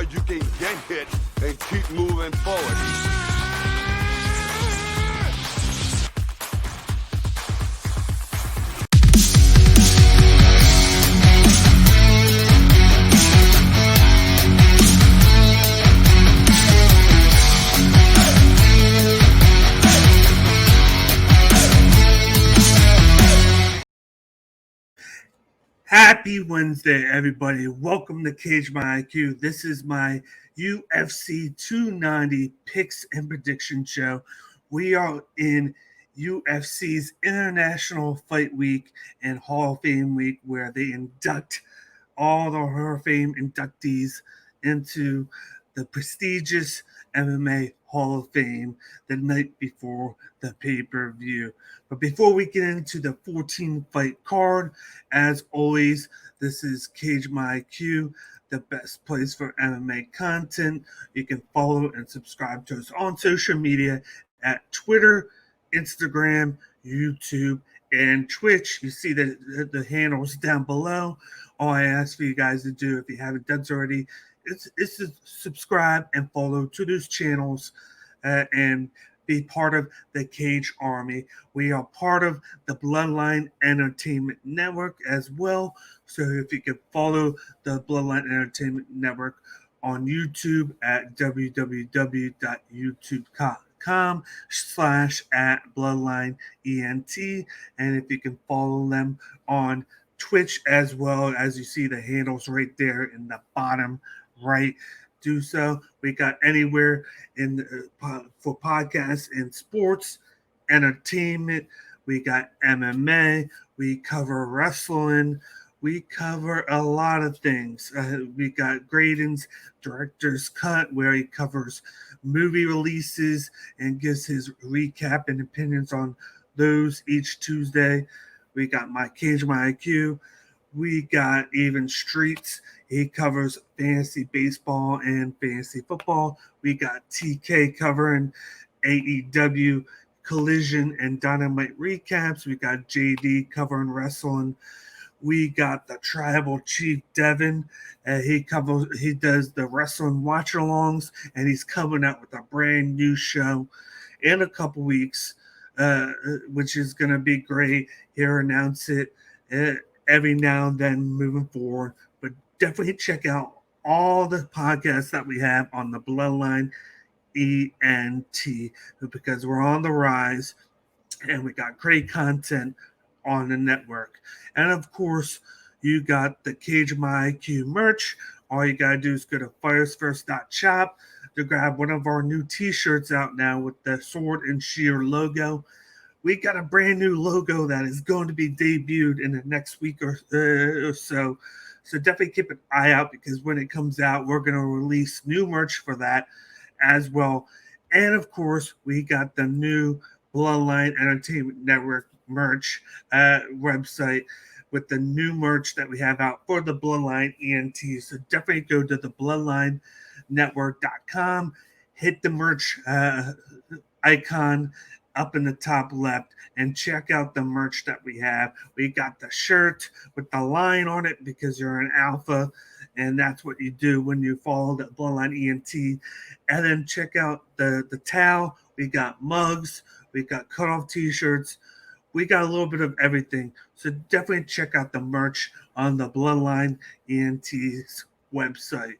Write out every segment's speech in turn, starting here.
you can get hit and keep moving forward. Happy Wednesday, everybody. Welcome to Cage My IQ. This is my UFC 290 picks and prediction show. We are in UFC's International Fight Week and Hall of Fame Week, where they induct all the Hall of Fame inductees into the prestigious MMA Hall of Fame the night before the pay-per-view. But before we get into the 14-fight card, as always, this is Cage My IQ, the best place for MMA content. You can follow and subscribe to us on social media at Twitter, Instagram, YouTube, and Twitch. You see the handles down below. All I ask for you guys to do, if you haven't done so already, is to subscribe and follow to those channels and be part of the Cage Army. We are part of the Bloodline Entertainment Network as well. So if you can follow the Bloodline Entertainment Network on YouTube at www.youtube.com/@BloodlineENT. And if you can follow them on Twitch as well, as you see the handles right there in the bottom right, do so. We got anywhere in for podcasts and sports, entertainment. We got MMA. We cover wrestling. We cover a lot of things. We got Graydon's Director's Cut, where he covers movie releases and gives his recap and opinions on those each Tuesday. We got my Cage My IQ. We got Even Streets. He covers fantasy baseball and fantasy football. We got TK covering AEW Collision and Dynamite recaps. We got JD covering wrestling. We got the Tribal Chief Devin. He does the wrestling watch-alongs, and he's coming out with a brand new show in a couple weeks, which is going to be great. He'll announce it every now and then moving forward. But definitely check out all the podcasts that we have on the Bloodline ENT, because we're on the rise and we got great content on the network. And of course, you got the Cage My IQ merch. All you gotta do is go to firesfirst.shop to grab one of our new t-shirts out now with the Sword and Shear logo. We got a brand new logo that is going to be debuted in the next week or so. So definitely keep an eye out, because when it comes out, we're going to release new merch for that as well. And of course, we got the new Bloodline Entertainment Network merch website with the new merch that we have out for the Bloodline ENT. So definitely go to the bloodlinenetwork.com, hit the merch icon up in the top left, and check out the merch that we have. We got the shirt with the line on it, because you're an alpha, and that's what you do when you follow the Bloodline ENT. And then check out the towel. We got mugs. We got cutoff t-shirts. We got a little bit of everything. So definitely check out the merch on the Bloodline ENT's website.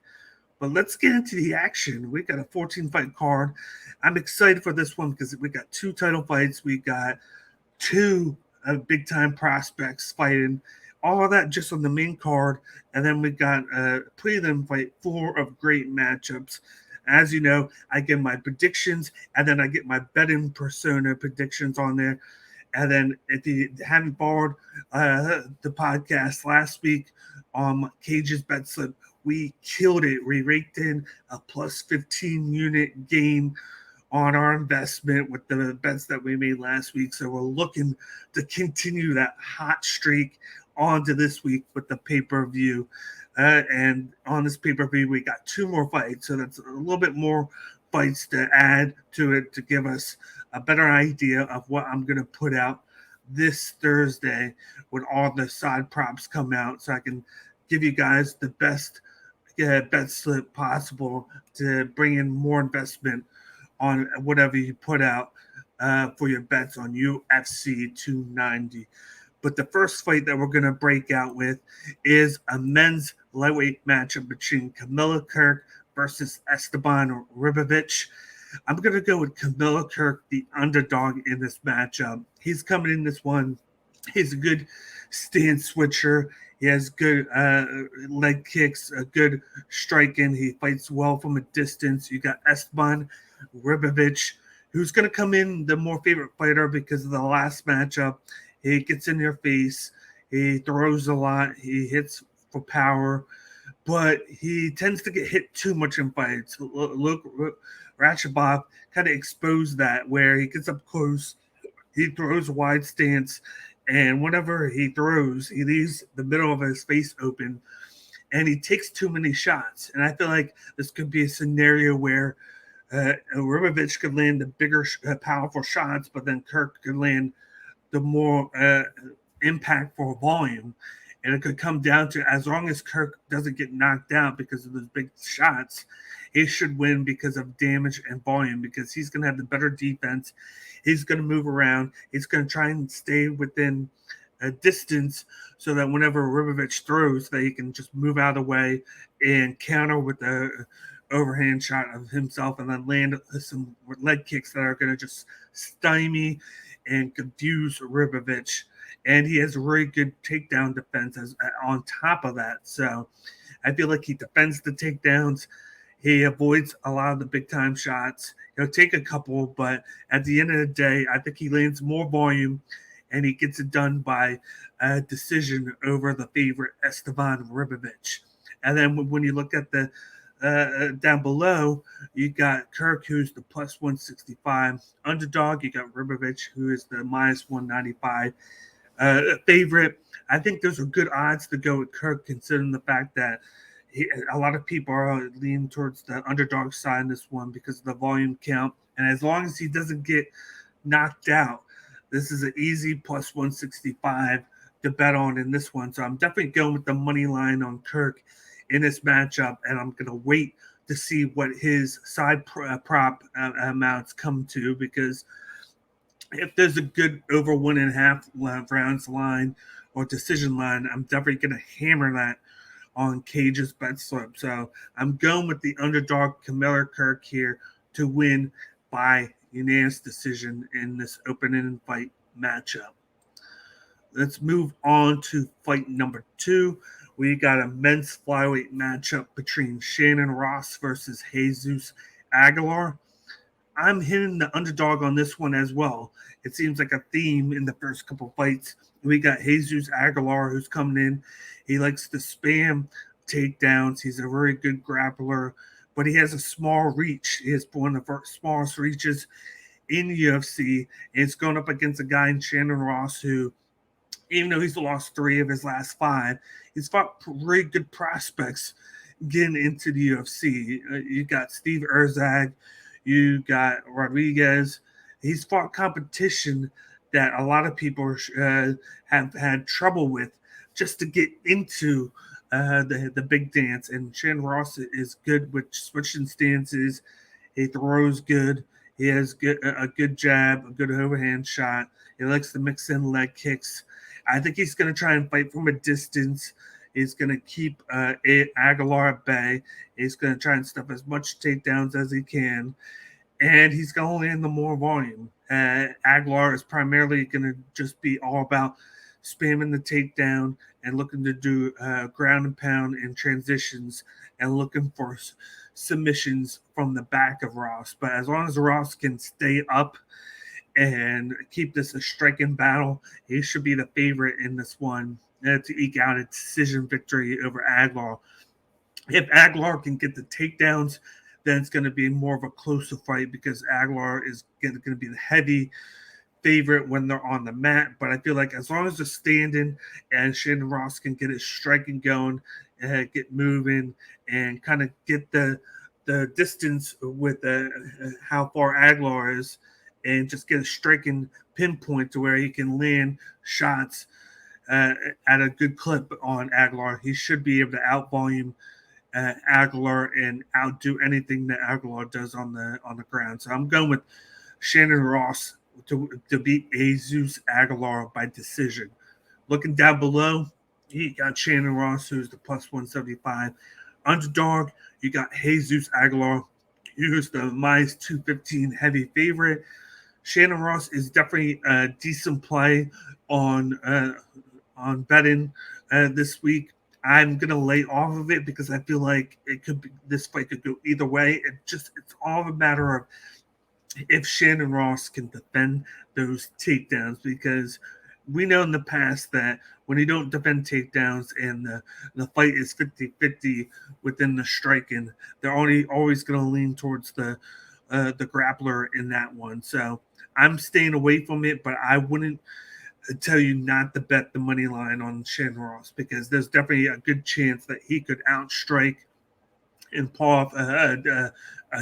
But let's get into the action. We got a 14-fight card. I'm excited for this one because we got two title fights. We got two big-time prospects fighting. All of that just on the main card. And then we got a prelim fight full of great matchups. As you know, I give my predictions, and then I get my betting persona predictions on there. And then if you haven't followed the podcast last week on Cage's Bet Slip, we killed it. We raked in a plus 15 unit gain on our investment with the bets that we made last week. So we're looking to continue that hot streak onto this week with the pay-per-view. And on this pay-per-view, we got two more fights. So that's a little bit more fights to add to it to give us a better idea of what I'm going to put out this Thursday when all the side props come out, so I can give you guys the best bet slip possible to bring in more investment on whatever you put out for your bets on UFC 290. But the first fight that we're going to break out with is a men's lightweight matchup between Kirk versus Esteban Ribovics. I'm going to go with Kirk, the underdog in this matchup. He's coming in this one. He's a good stance switcher. He has good leg kicks, a good striking. He fights well from a distance. You got Esteban Ribovics, who's going to come in the more favorite fighter because of the last matchup. He gets in your face. He throws a lot. He hits for power, but he tends to get hit too much in fights. Look, Ratchabov kind of exposed that where he gets up close. He throws a wide stance, and whenever he throws, he leaves the middle of his face open, and he takes too many shots. And I feel like this could be a scenario where Ribovics could land the bigger, powerful shots, but then Kirk could land the more impactful volume. And it could come down to, as long as Kirk doesn't get knocked out because of those big shots, he should win because of damage and volume, because he's going to have the better defense. He's going to move around. He's going to try and stay within a distance so that whenever Ribovics throws, that he can just move out of the way and counter with the overhand shot of himself, and then land some leg kicks that are going to just stymie and confuse Ribovics. And he has a really good takedown defense on top of that. So I feel like he defends the takedowns. He avoids a lot of the big-time shots. He'll take a couple, but at the end of the day, I think he lands more volume, and he gets it done by a decision over the favorite Esteban Ribovics. And then when you look at the down below, you got Kirk, who's the plus 165 underdog. You got Ribovics, who is the minus 195 favorite. I think those are good odds to go with Kirk, considering the fact that a lot of people are leaning towards the underdog side in this one because of the volume count. And as long as he doesn't get knocked out, this is an easy plus 165 to bet on in this one. So I'm definitely going with the money line on Kirk in this matchup, and I'm going to wait to see what his side prop amounts come to, because if there's a good over 1.5 rounds line or decision line, I'm definitely going to hammer that on Cage's bet slip. So I'm going with the underdog Kirk here to win by unanimous decision in this opening fight matchup. Let's move on to fight number 2. We got a men's flyweight matchup between Shannon Ross versus Jesus Aguilar. I'm hitting the underdog on this one as well. It seems like a theme in the first couple fights. We got Jesus Aguilar, who's coming in. He likes to spam takedowns. He's a very good grappler, but he has a small reach. He has one of the smallest reaches in the UFC. And it's going up against a guy in Shannon Ross who, even though he's lost 3 of his last 5, he's fought really good prospects getting into the UFC. You got Steve Erzag, you got Rodriguez. He's fought competition that a lot of people have had trouble with just to get into the big dance. And Shannon Ross is good with switching stances. He throws good. He has a good jab, a good overhand shot. He likes to mix in leg kicks. I think he's going to try and fight from a distance. He's going to keep Aguilar at bay. He's going to try and stuff as much takedowns as he can. And he's going to land the more volume. Aguilar is primarily going to just be all about spamming the takedown and looking to do ground and pound and transitions and looking for submissions from the back of Ross. But as long as Ross can stay up and keep this a striking battle, he should be the favorite in this one to eke out a decision victory over Aguilar. If Aguilar can get the takedowns, then it's going to be more of a closer fight, because Aguilar is going to be the heavy favorite when they're on the mat. But I feel like as long as they're standing and Shannon Ross can get his striking going, get moving, and kind of get the distance with how far Aguilar is, and just get a striking pinpoint to where he can land shots at a good clip on Aguilar, he should be able to outvolume Aguilar and outdo anything that Aguilar does on the ground. So I'm going with Shannon Ross to beat Jesus Aguilar by decision. Looking down below, you got Shannon Ross, who's the plus 175 underdog. You got Jesus Aguilar, who's the minus 215 heavy favorite. Shannon Ross is definitely a decent play on betting this week. I'm gonna lay off of it because I feel like this fight could go either way. It's all a matter of if Shannon Ross can defend those takedowns, because we know in the past that when you don't defend takedowns and the fight is 50-50 within the striking, they're always going to lean towards the grappler in that one. So I'm staying away from it, but I wouldn't tell you not to bet the money line on Shannon Ross, because there's definitely a good chance that he could outstrike and pull off a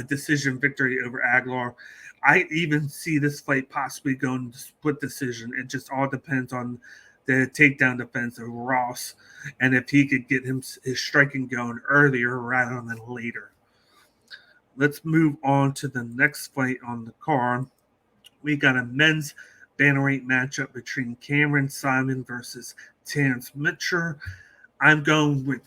decision victory over Aguilar. I even see this fight possibly going to split decision. It just all depends on the takedown defense of Ross and if he could get his striking going earlier rather than later. Let's move on to the next fight on the card. We got a men's bantamweight matchup between Cameron Saaiman versus Terrence Mitchell. I'm going with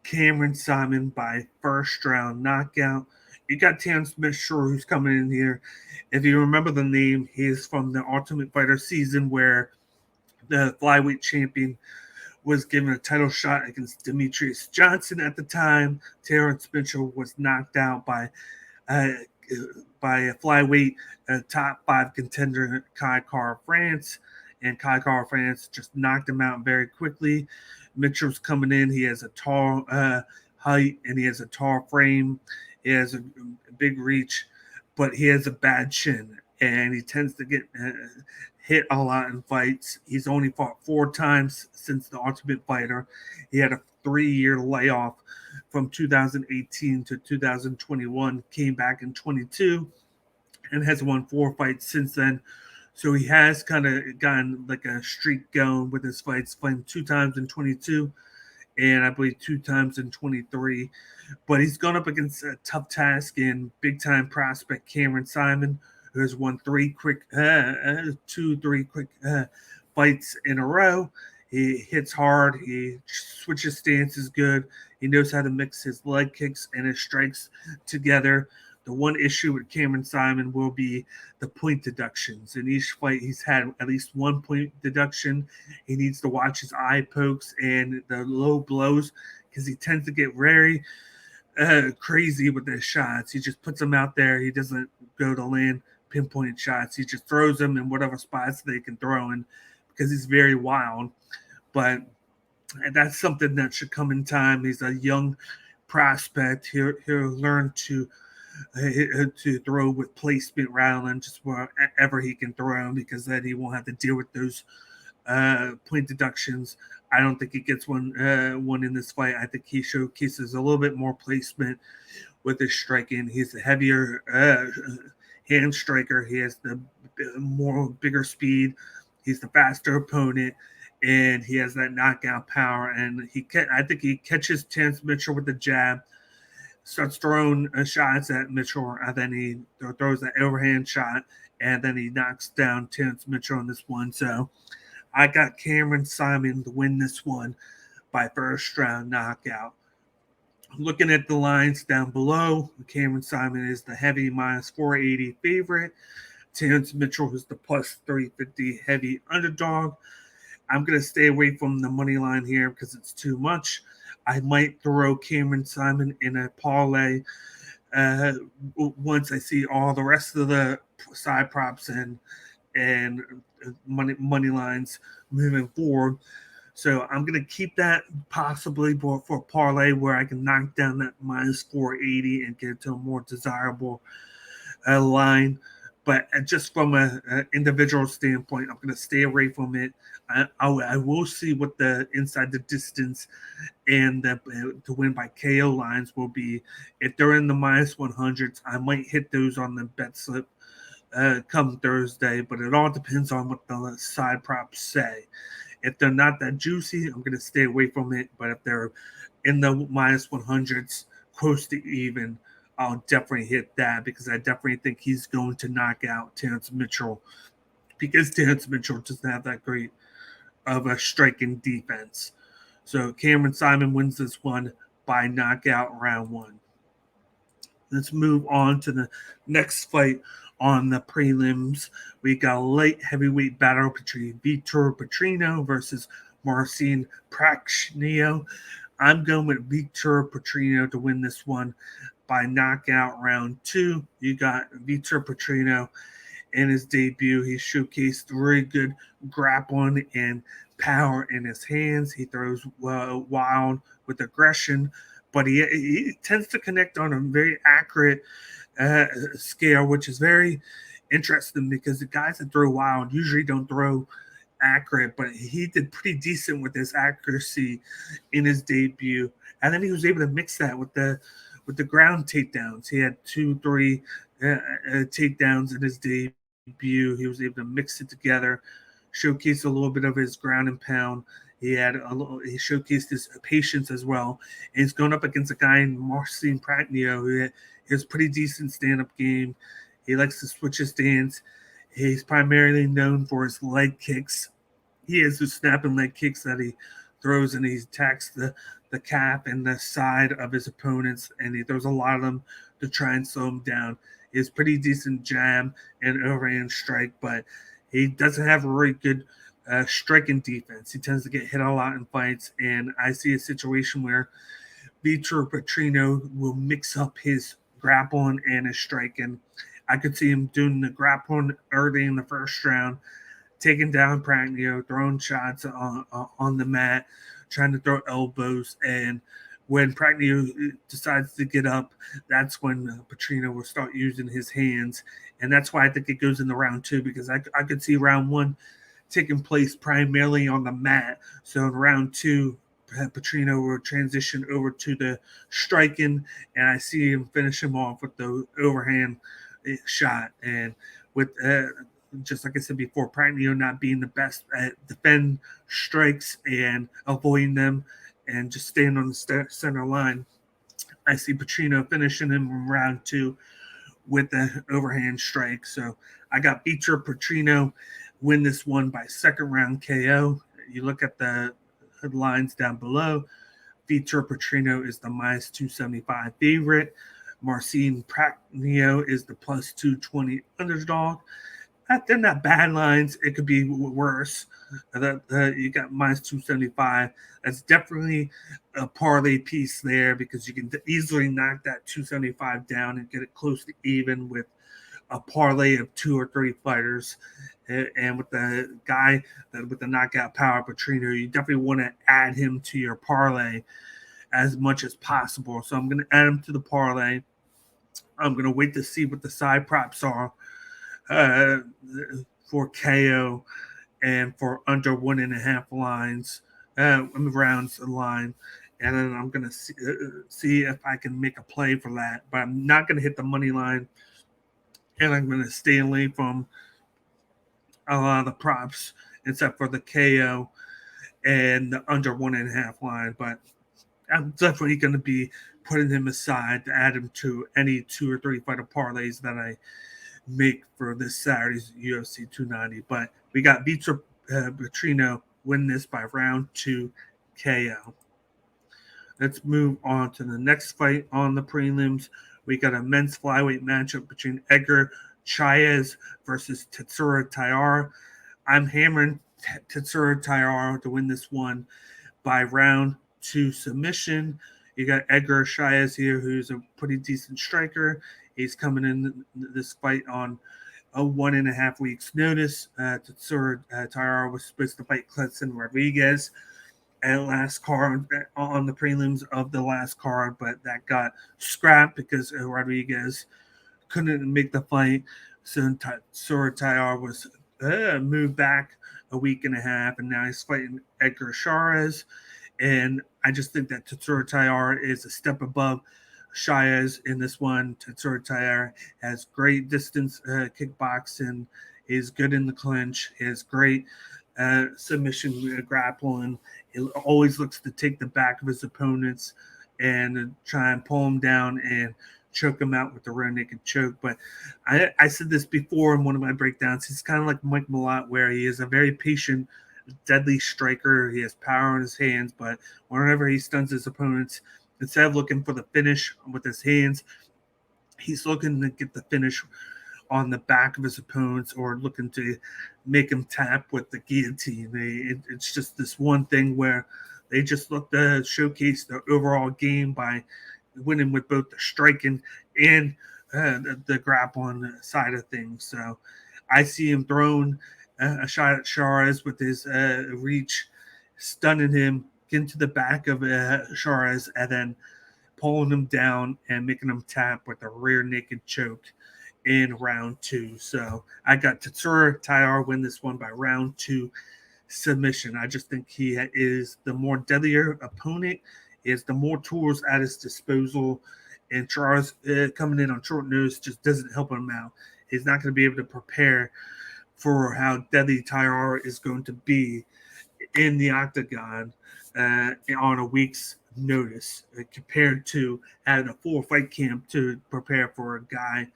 Cameron Saaiman by first round knockout. You got Terrence Mitchell, who's coming in here. If you remember the name, he is from the Ultimate Fighter season where the flyweight champion was given a title shot against Demetrius Johnson at the time. Terrence Mitchell was knocked out by a flyweight top 5 contender, Kai France, and Kai France just knocked him out very quickly. Mitchell's coming in. He has a tall height and he has a tall frame. He has a big reach, but he has a bad chin, and he tends to get hit a lot in fights. He's only fought 4 times since the Ultimate Fighter. He had a 3-year layoff from 2018 to 2021, came back in 22, and has won 4 fights since then. So he has kind of gotten like a streak going with his fights, fighting 2 times in 22 and I believe 2 times in 23. But he's gone up against a tough task and big-time prospect Cameron Saaiman, who has won 3 quick fights in a row. He hits hard. He switches stances good. He knows how to mix his leg kicks and his strikes together. The one issue with Cameron Saaiman will be the point deductions. In each fight, he's had at least 1 point deduction. He needs to watch his eye pokes and the low blows, because he tends to get very crazy with his shots. He just puts them out there. He doesn't go to land pinpoint shots. He just throws them in whatever spots they can throw in, because he's very wild. But that's something that should come in time. He's a young prospect. He'll learn to throw with placement rather than just wherever he can throw, because then he won't have to deal with those point deductions. I don't think he gets one in this fight. I think he showcases a little bit more placement with his striking. He's a heavier hand striker. He has the bigger speed. He's the faster opponent, and he has that knockout power. And I think he catches Terrence Mitchell with the jab, starts throwing shots at Mitchell, and then he throws that overhand shot, and then he knocks down Terrence Mitchell on this one. So I got Cameron Saaiman to win this one by first round knockout. Looking at the lines down below, Cameron Saaiman is the heavy minus 480 favorite. Terrence Mitchell is the plus 350 heavy underdog. I'm going to stay away from the money line here because it's too much. I might throw Cameron Saaiman in a parlay once I see all the rest of the side props and money lines moving forward. So I'm going to keep that possibly for a parlay where I can knock down that minus 480 and get to a more desirable line. But just from an individual standpoint, I'm going to stay away from it. I will see what the inside the distance and the to win by KO lines will be. If they're in the minus 100s, I might hit those on the bet slip come Thursday, but it all depends on what the side props say. If they're not that juicy, I'm going to stay away from it. But if they're in the minus 100s, close to even, I'll definitely hit that because I definitely think he's going to knock out Terrence Mitchell because Terrence Mitchell doesn't have that great of a striking defense. So Cameron Saaiman wins this one by knockout round 1. Let's move on to the next fight on the prelims. We got a light heavyweight battle between Vitor Petrino versus Marcin Prachnio. I'm going with Vitor Petrino to win this one by knockout round 2. You got Vitor Petrino in his debut. He showcased very good grappling and power in his hands. He throws wild with aggression, but he tends to connect on a very accurate scale, which is very interesting because the guys that throw wild usually don't throw accurate, but he did pretty decent with his accuracy in his debut. And then he was able to mix that with the ground takedowns. He had 2-3 takedowns in his debut. He was able to mix it together, showcase a little bit of his ground and pound. He showcased his patience as well. And he's going up against a guy in Marcin Prachnio who has pretty decent stand-up game. He likes to switch his stance. He's primarily known for his leg kicks. He has the snapping leg kicks that he throws, and he attacks the calf and the side of his opponents, and he throws a lot of them to try and slow him down. He has pretty decent jab and overhand strike, but he doesn't have a very good striking defense. He tends to get hit a lot in fights, and I see a situation where Vitor Petrino will mix up his grappling and his striking. I could see him doing the grappling early in the first round, taking down Prachnio, throwing shots on the mat, trying to throw elbows. And when Prachnio decides to get up, that's when Petrino will start using his hands. And that's why I think it goes into round 2, because I could see round 1 taking place primarily on the mat. So in round 2, Petrino will transition over to the striking, and I see him finish him off with the overhand shot. And with just like I said before, Prachnio not being the best at defend strikes and avoiding them and just staying on the center line, I see Petrino finishing him in round 2 with the overhand strike. So I got Vitor Petrino win this one by second round KO. You look at the headlines down below. Vitor Petrino is the minus 275 favorite. Marcin Prachnio is the plus 220 underdog. They're not bad lines. It could be worse. You got minus 275. That's definitely a parlay piece there because you can easily knock that 275 down and get it close to even with a parlay of 2 or 3 fighters. And with the guy with the knockout power, Petrino, you definitely want to add him to your parlay as much as possible. So I'm going to add him to the parlay. I'm going to wait to see what the side props are for KO and for under 1.5 lines, rounds line. And then I'm going to see if I can make a play for that. But I'm not going to hit the money line. And I'm going to stay away from a lot of the props except for the KO and the under 1.5 line. But I'm definitely going to be putting him aside to add him to any 2 or 3 fighter parlays that I make for this Saturday's UFC 290. But we got Vitor Petrino win this by round 2 KO. Let's move on to the next fight on the prelims. We got a men's flyweight matchup between Edgar Cháirez versus Tatsuro Taira. I'm hammering Tatsuro Taira to win this one by round 2 submission. You got Edgar Cháirez here, who's a pretty decent striker. He's coming in this fight on a 1.5 weeks notice. Tatsuro Taira was supposed to fight Clinton Rodriguez at last card on the prelims of the last card, but that got scrapped because Rodriguez couldn't make the fight. So Tatsuro Taira was moved back a week and a half, and now he's fighting Edgar Cháirez. And I just think that Tatsuro Taira is a step above Cháirez in this one. Tatsuro Taira has great distance kickboxing. He's good in the clinch. He has great submission grappling. He always looks to take the back of his opponents and try and pull him down and choke him out with the rear naked choke. But I said this before in one of my breakdowns. He's kind of like Mike Malott, where he is a very patient, deadly striker. He has power in his hands, but whenever he stuns his opponents, instead of looking for the finish with his hands, he's looking to get the finish on the back of his opponents or looking to make him tap with the guillotine. It's just this one thing where they just look to showcase the overall game by winning with both the striking and the grappling side of things. So I see him throwing a shot at Cháirez with his reach, stunning him, getting to the back of Cháirez, and then pulling him down and making him tap with a rear naked choke in round 2. So I got Tatsuro Taira win this one by round 2 submission. I just think he is the more deadlier opponent, is the more tools at his disposal, and Cháirez coming in on short notice just doesn't help him out. He's not going to be able to prepare for how deadly Taira is going to be in the octagon on a week's notice, compared to having a full fight camp to prepare for a guy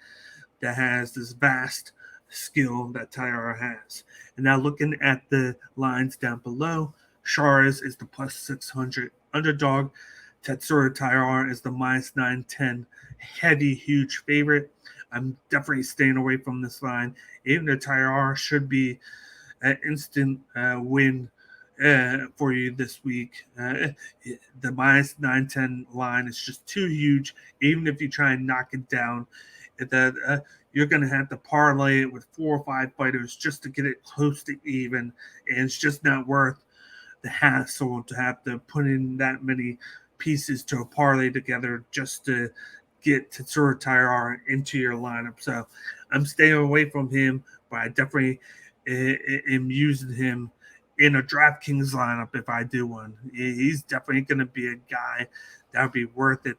that has this vast skill that Taira has. And now looking at the lines down below, Cháirez is the plus 600 underdog. Tatsuro Taira is the minus 910 heavy, huge favorite. I'm definitely staying away from this line. Even though Taira should be an instant win for you this week. The minus 910 line is just too huge. Even if you try and knock it down, you're going to have to parlay it with 4 or 5 fighters just to get it close to even. And it's just not worth the hassle to have to put in that many pieces to a parlay together just to get Tatsuro Taira into your lineup. So I'm staying away from him, but I definitely am using him in a DraftKings lineup if I do one. He's definitely going to be a guy that would be worth it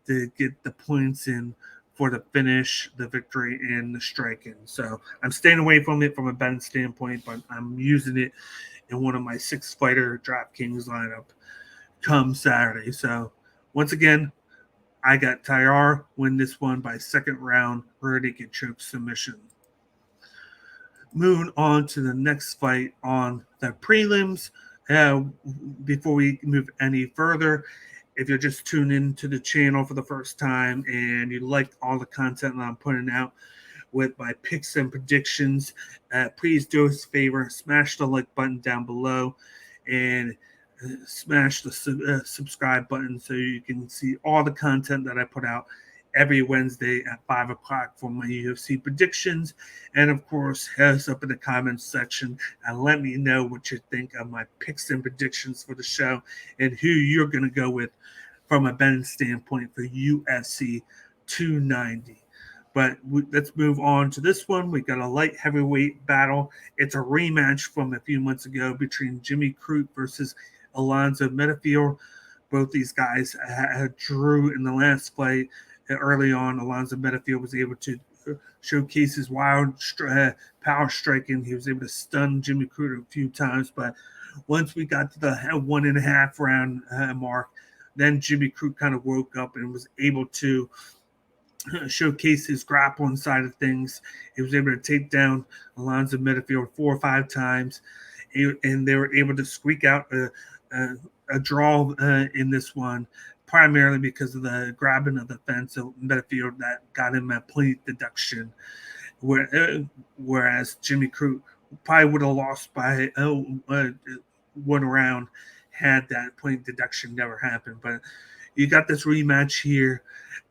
to get the points in for the finish, the victory, and the striking. So I'm staying away from it from a betting standpoint, but I'm using it in one of my 6-fighter DraftKings lineup come Saturday. So once again, I got Taira win this one by second round rear naked choke submission. Moving on to the next fight on the prelims. Before we move any further, if you're just tuning into the channel for the first time and you like all the content that I'm putting out with my picks and predictions, please do us a favor, smash the like button down below and smash the subscribe button so you can see all the content that I put out every Wednesday at 5 o'clock for my UFC predictions. And of course, hit us up in the comments section and let me know what you think of my picks and predictions for the show and who you're going to go with from a betting standpoint for UFC 290. But let's move on to this one. We got a light heavyweight battle. It's a rematch from a few months ago between Jimmy Crute versus Alonzo Metafield. Both these guys drew in the last fight. Early on, Alonzo Metafield was able to showcase his wild power striking. He was able to stun Jimmy Crute a few times, but once we got to the 1.5 round mark, then Jimmy Crute kind of woke up and was able to showcase his grappling side of things. He was able to take down Alonzo Metafield 4 or 5 times, and they were able to squeak out a draw in this one, primarily because of the grabbing of the fence of Metafield that got him a point deduction, whereas Jimmy Crute probably would have lost by 1 round had that point deduction never happened. But you got this rematch here.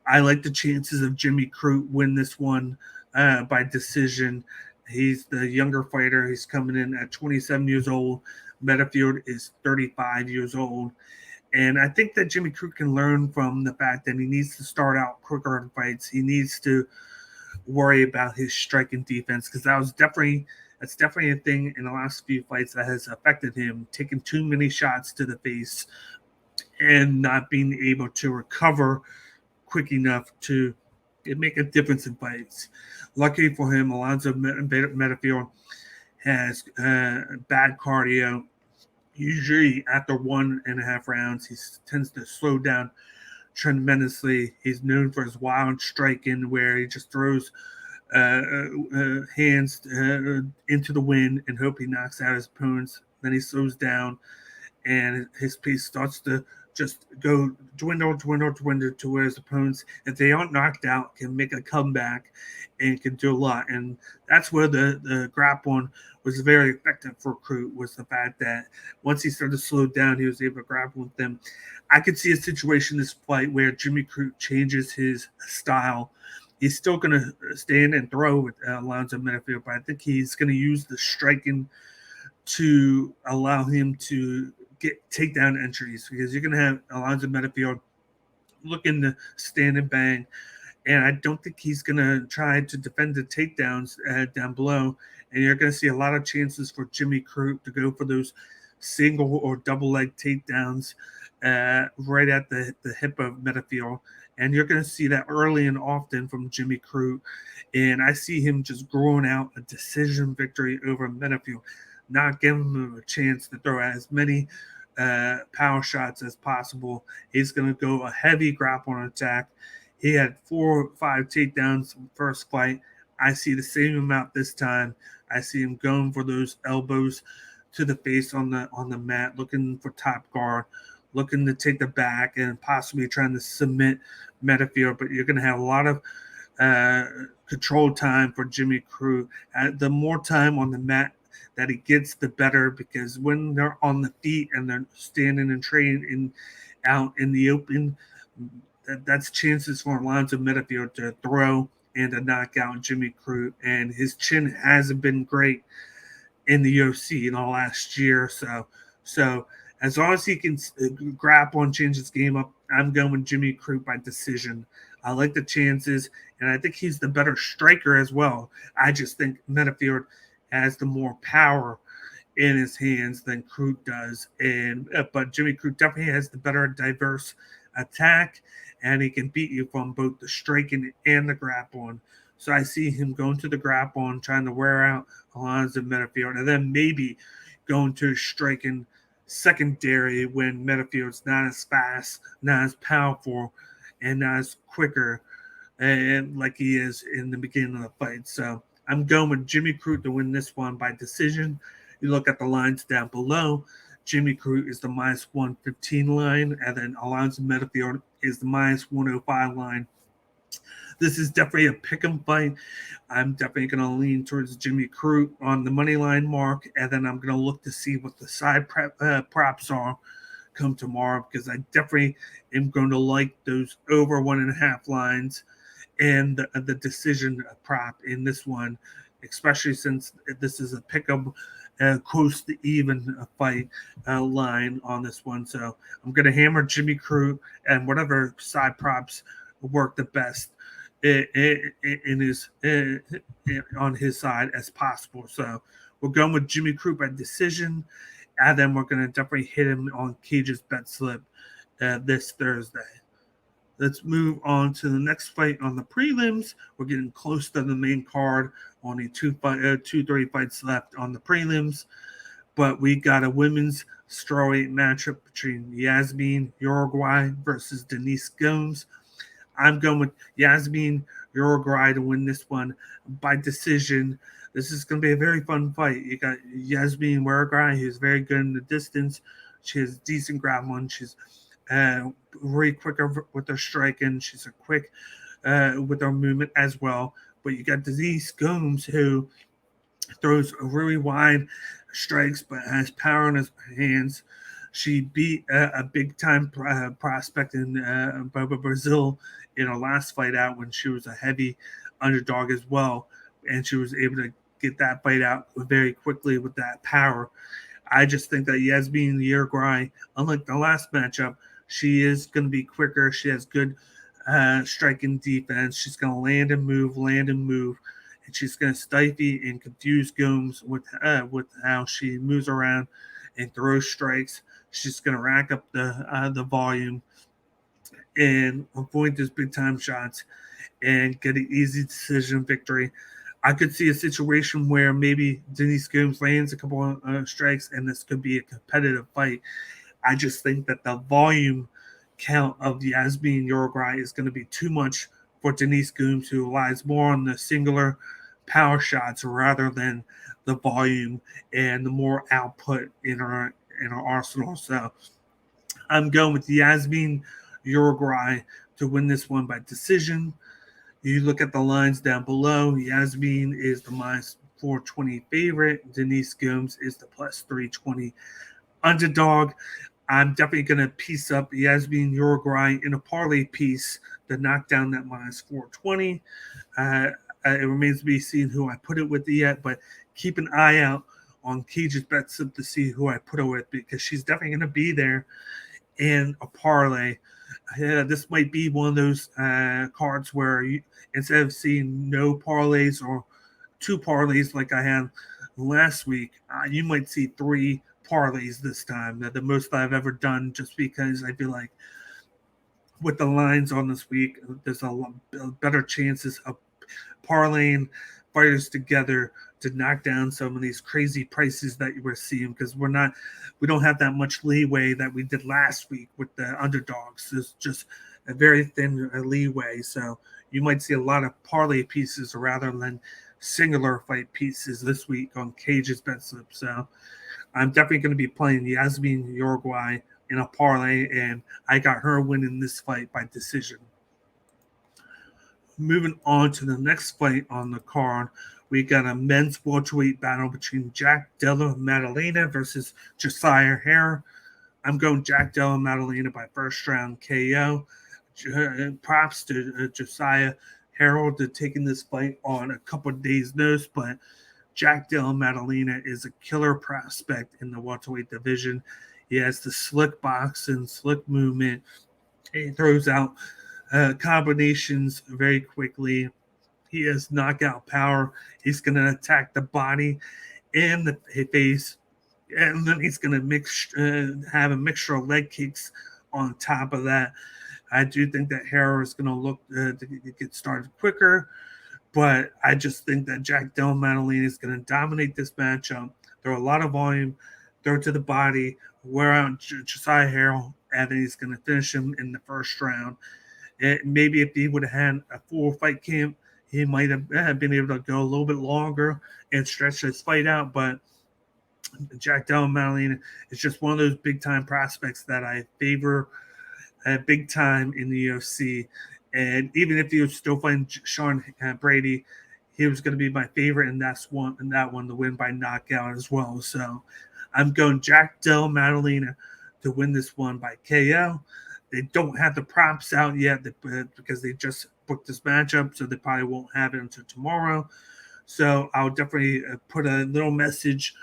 I like the chances of Jimmy Crute win this one by decision. He's the younger fighter. He's coming in at 27 years old. Metafield is 35 years old. And I think that Jimmy Crute can learn from the fact that he needs to start out quicker in fights. He needs to worry about his striking defense, because that's definitely a thing in the last few fights that has affected him, taking too many shots to the face and not being able to recover quick enough to make a difference in fights. Luckily for him, Alonzo Metafield has bad cardio, Usually after 1.5 rounds, he tends to slow down tremendously. He's known for his wild striking, where he just throws hands into the wind and hope he knocks out his opponents. Then he slows down, and his pace starts to just go dwindle to where his opponents, if they aren't knocked out, can make a comeback and can do a lot. And that's where the grappling was very effective for Crute, was the fact that once he started to slow down, he was able to grapple with them. I could see a situation in this fight where Jimmy Crute changes his style. He's still going to stand and throw with Alonzo Menifield, but I think he's going to use the striking to allow him to get takedown entries, because you're going to have Alonzo Menifield looking to stand and bang. And I don't think he's going to try to defend the takedowns down below. And you're going to see a lot of chances for Jimmy Crute to go for those single or double leg takedowns right at the hip of Menifield. And you're going to see that early and often from Jimmy Crute. And I see him just growing out a decision victory over Menifield, not giving him a chance to throw as many power shots as possible. He's going to go a heavy grappling attack. He had 4 or 5 takedowns in the first fight. I see the same amount this time. I see him going for those elbows to the face on the mat, looking for top guard, looking to take the back and possibly trying to submit Menifield. But you're going to have a lot of control time for Jimmy Crute. The more time on the mat that he gets, the better, because when they're on the feet and they're standing and training out in the open, that's chances for Alonzo Menifield to throw and to knock out Jimmy Crute. And his chin hasn't been great in the UFC in the last year or so. So as long as he can grapple and change his game up, I'm going Jimmy Crute by decision. I like the chances, and I think he's the better striker as well. I just think Menifield has the more power in his hands than Crute does. But Jimmy Crute definitely has the better diverse attack, and he can beat you from both the striking and the grappling. So I see him going to the grappling, trying to wear out Alonzo Menifield, and then maybe going to striking secondary when Menifield's not as fast, not as powerful, and not as quicker and like he is in the beginning of the fight. So I'm going with Jimmy Crute to win this one by decision. You look at the lines down below. Jimmy Crute is the minus 115 line, and then Alonzo Menifield is the minus 105 line. This is definitely a pick'em fight. I'm definitely going to lean towards Jimmy Crute on the money line mark, and then I'm going to look to see what the side props are come tomorrow, because I definitely am going to like those over 1.5 lines and the decision prop in this one, especially since this is a pick'em close to even fight line on this one. So I'm going to hammer Jimmy Crute and whatever side props work the best in his on his side as possible. So we're going with Jimmy Crute by decision, and then we're going to definitely hit him on Cage's bet slip this Thursday. Let's move on to the next fight on the prelims. We're getting close to the main card. Only 3 fights left on the prelims, but we got a women's strawweight matchup between Yasmin Uruguay versus Denise Gomes. I'm going with Yasmin Uruguay to win this one by decision. This is going to be a very fun fight. You got Yasmin Uruguay, who's very good in the distance. She has decent grappling. She's very quick with her striking. She's a quick with her movement as well. But you got Denise Gomes, who throws really wide strikes but has power in his hands. She beat a big-time prospect in Brazil in her last fight out when she was a heavy underdog as well. And she was able to get that fight out very quickly with that power. I just think that Yasmin Uruguay, unlike the last matchup, she is going to be quicker. She has good striking defense. She's going to land and move, and she's going to stifle and confuse Gomes with how she moves around and throws strikes. She's going to rack up the volume and avoid those big time shots and get an easy decision victory. I could see a situation where maybe Denise Gomes lands a couple of strikes, and this could be a competitive fight. I just think that the volume count of Yasmin Uruguay is going to be too much for Denise Gomes, who relies more on the singular power shots rather than the volume and the more output in her arsenal. So I'm going with Yasmin Uruguay to win this one by decision. You look at the lines down below. Yasmin is the minus 420 favorite. Denise Gomes is the plus 320 underdog. I'm definitely going to piece up Yasmin Uruguay in a parlay piece to knock down that minus 420. It remains to be seen who I put it with yet, but keep an eye out on Cage's bets to see who I put it with, because she's definitely going to be there in a parlay. This might be one of those cards where instead of seeing no parlays or two parlays like I had last week, you might see three parlays this time. The most I've ever done, just because I feel like with the lines on this week, there's a better chances of parlaying fighters together to knock down some of these crazy prices that you were seeing, because we don't have that much leeway that we did last week with the underdogs. There's just a very thin leeway. So you might see a lot of parlay pieces rather than singular fight pieces this week on Cage's bet slip. So I'm definitely going to be playing Yasmin Uruguay in a parlay, and I got her winning this fight by decision. Moving on to the next fight on the card, we got a men's welterweight battle between Jack Della Maddalena versus Josiah Hare. I'm going Jack Della Maddalena by first round KO. Props to Josiah Harold to taking this fight on a couple of days' notice, but Jack Della Maddalena is a killer prospect in the welterweight division. He has the slick boxing, slick movement. He throws out combinations very quickly. He has knockout power. He's going to attack the body and the face, and then he's going to have a mixture of leg kicks on top of that. I do think that Hare is going to look to get started quicker, but I just think that Jack Della Maddalena is going to dominate this matchup. Throw a lot of volume, throw to the body, wear out Josiah Hare, and then he's going to finish him in the first round. Maybe if he would have had a full fight camp, he might have been able to go a little bit longer and stretch his fight out. But Jack Della Maddalena is just one of those big-time prospects that I favor big time in the UFC. And even if he was still fighting Sean Brady, he was going to be my favorite in that one to win by knockout as well. So I'm going Jack Della Maddalena to win this one by KO. They don't have the props out yet because they just booked this matchup, so they probably won't have it until tomorrow. So I'll definitely put a little message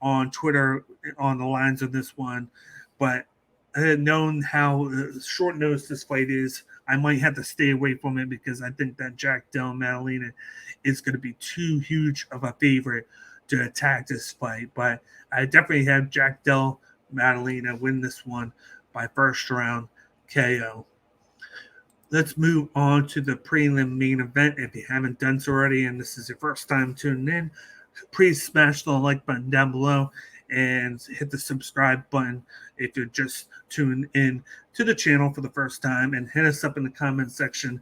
on Twitter on the lines of this one. But knowing how short notice this fight is, I might have to stay away from it because I think that Jack Della Maddalena is going to be too huge of a favorite to attack this fight. But I definitely have Jack Della Maddalena win this one by first round KO. Let's move on to the prelim main event. If you haven't done so already and this is your first time tuning in, please smash the like button down below and hit the subscribe button if you're just tuning in to the channel for the first time, and hit us up in the comment section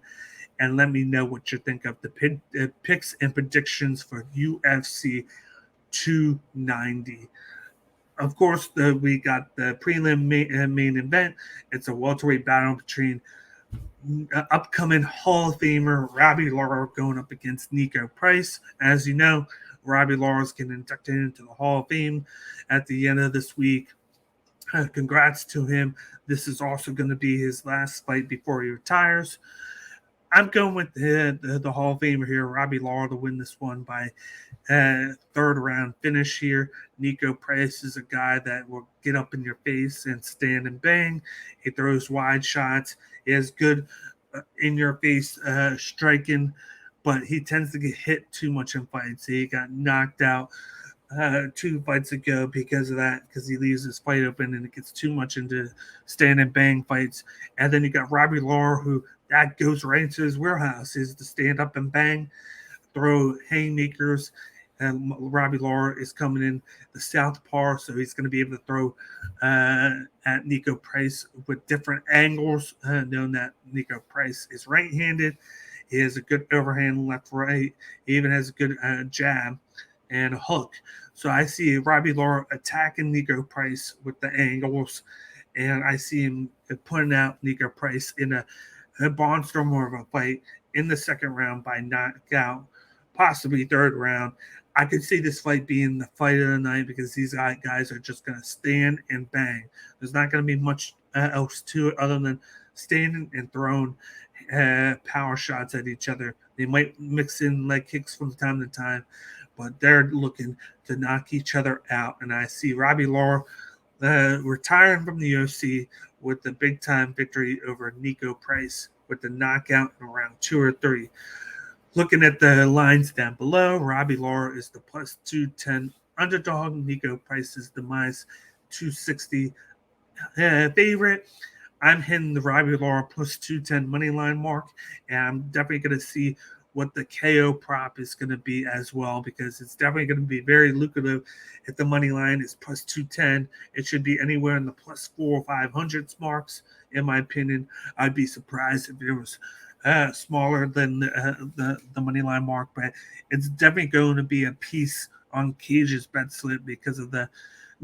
and let me know what you think of the picks and predictions for UFC 290. Of course, we got the prelim main event. It's a welterweight battle between upcoming Hall of Famer Robbie Lawler going up against Niko Price. As you know, Robbie Lawler is getting inducted into the Hall of Fame at the end of this week. Congrats to him. This is also going to be his last fight before he retires. I'm going with the Hall of Famer here, Robbie Lawler, to win this one by third round finish here. Niko Price is a guy that will get up in your face and stand and bang. He throws wide shots. He has good in-your-face striking, but he tends to get hit too much in fights. He got knocked out 2 fights ago because of that, because he leaves his fight open and it gets too much into stand and bang fights. And then you got Robbie Lawler, who that goes right into his warehouse, is to stand up and bang. throw haymakers. And Robbie Lawler is coming in the southpaw, so he's going to be able to throw at Niko Price with different angles, knowing that Niko Price is right-handed. He has a good overhand left-right. He even has a good jab and a hook. So I see Robbie Lawler attacking Niko Price with the angles, and I see him putting out Niko Price in a barnstormer of a fight in the second round by knockout, possibly third round. I could see this fight being the fight of the night because these guys are just going to stand and bang. There's not going to be much else to it other than standing and throwing power shots at each other. They might mix in leg kicks from time to time, but they're looking to knock each other out. And I see Robbie Lawler retiring from the UFC with the big-time victory over Niko Price with the knockout in round 2 or 3. Looking at the lines down below, Robbie Lawler is the plus 210 underdog. Niko Price is the minus 260 favorite. I'm hitting the Robbie Lawler plus 210 money line mark, and I'm definitely going to see what the KO prop is going to be as well, because it's definitely going to be very lucrative if the money line is plus 210. It should be anywhere in the plus 4 or 500s marks, in my opinion. I'd be surprised if it was smaller than the money line mark, but it's definitely going to be a piece on Cage's bet slip because of the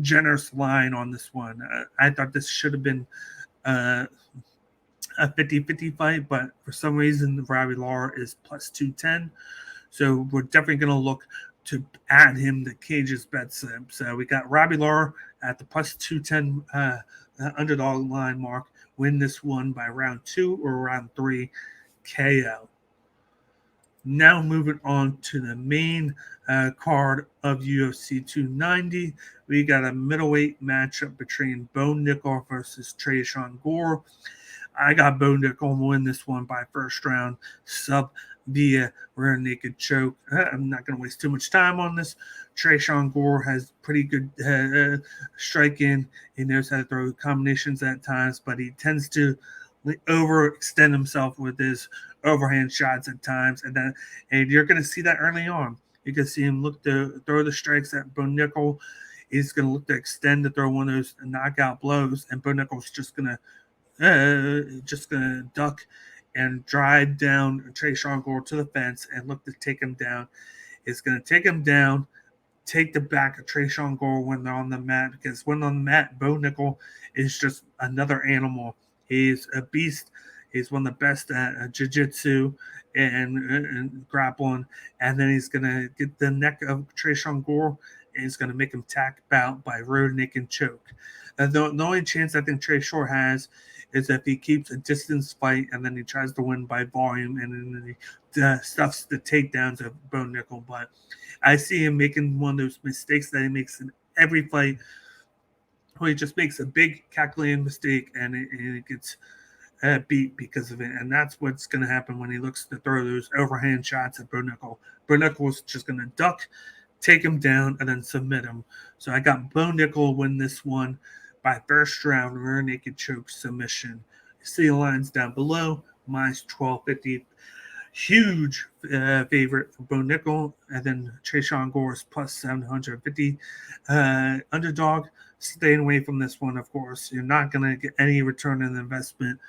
generous line on this one. I thought this should have been a 50-50 fight, but for some reason Robbie Lawler is plus 210, so we're definitely going to look to add him to Cage's bet slip. So we got Robbie Lawler at the plus 210 underdog line mark, win this one by round 2 or round 3 KO. Now moving on to the main card of UFC 290, we got a middleweight matchup between Bo Nickal versus Tresean Gore. I got Bo Nickal to win this one by first round sub via rear naked choke. I'm not going to waste too much time on this. Tresean Gore has pretty good striking. He knows how to throw combinations at times, but he tends to overextend himself with his overhand shots at times, and you're going to see that early on. You can see him look to throw the strikes at Bo Nickal. He's going to look to extend to throw one of those knockout blows, and Bo Nickal's just going to duck and drive down Tresean Gore to the fence and look to take him down. It's going to take him down, take the back of Tresean Gore when they're on the mat, because when on the mat, Bo Nickal is just another animal. He's a beast. He's one of the best at jiu-jitsu and grappling. And then he's going to get the neck of Tresean Gore, and he's going to make him tap out by rear naked choke. The only chance I think Tresean has is if he keeps a distance fight and then he tries to win by volume and then he stuffs the takedowns of Bo Nickal. But I see him making one of those mistakes that he makes in every fight, where he just makes a big calculated mistake and it gets beat because of it. And that's what's going to happen when he looks to throw those overhand shots at Bo Nickal. Bo Nickal's just going to duck, take him down, and then submit him. So I got Bo Nickal win this one by first round rear naked choke submission. You see the lines down below, minus 1250. Huge favorite for Bo Nickal, and then Tresean Gore is plus 750 underdog. Staying away from this one, of course. You're not going to get any return on investment